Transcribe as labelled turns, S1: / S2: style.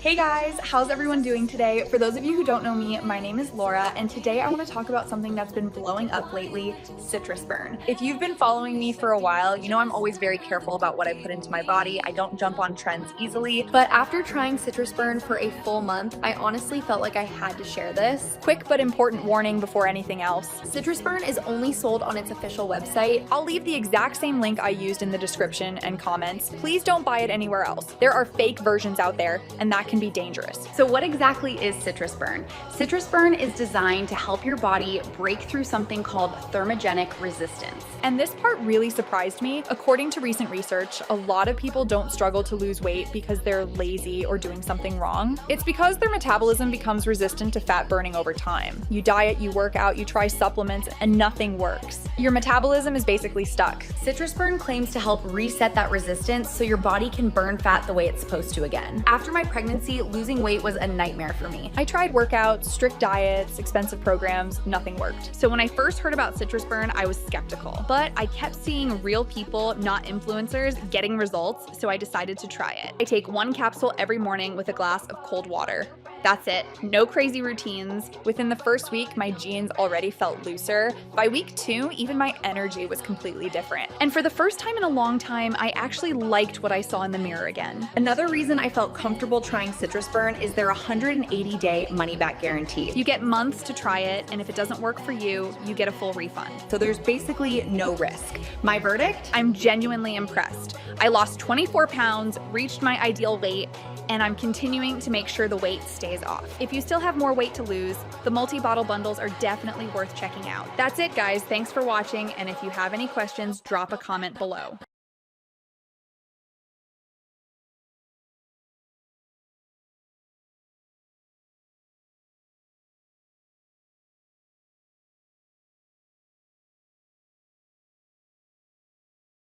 S1: Hey guys, how's everyone doing today? For those of you who don't know me, my name is Laura, and today I want to talk about something that's been blowing up lately, citrus burn. If you've been following me for a while, you know I'm always very careful about what I put into my body. I don't jump on trends easily, but after trying citrus burn for a full month, I honestly felt like I had to share this. Quick but important warning before anything else. Citrus burn is only sold on its official website. I'll leave the exact same link I used in the description and comments. Please don't buy it anywhere else. There are fake versions out there, and that can be dangerous. So what exactly is citrus burn? Citrus burn is designed to help your body break through something called thermogenic resistance. And this part really surprised me. According to recent research, a lot of people don't struggle to lose weight because they're lazy or doing something wrong. It's because their metabolism becomes resistant to fat burning over time. You diet, you work out, you try supplements, and nothing works. Your metabolism is basically stuck. Citrus burn claims to help reset that resistance so your body can burn fat the way it's supposed to again. After my pregnancy, losing weight was a nightmare for me. I tried workouts, strict diets, expensive programs, nothing worked. So when I first heard about citrus burn, I was skeptical. But I kept seeing real people, not influencers, getting results, so I decided to try it. I take one capsule every morning with a glass of cold water. That's it. No crazy routines. Within the first week, my jeans already felt looser. By week 2, even my energy was completely different. And for the first time in a long time, I actually liked what I saw in the mirror again. Another reason I felt comfortable trying citrus burn is their 180-day money-back guarantee. You get months to try it, and if it doesn't work for you, you get a full refund. So there's basically no risk. My verdict? I'm genuinely impressed. I lost 24 pounds, reached my ideal weight, and I'm continuing to make sure the weight stays off. If you still have more weight to lose, the multi-bottle bundles are definitely worth checking out. That's it, guys. Thanks for watching, and if you have any questions, drop a comment below.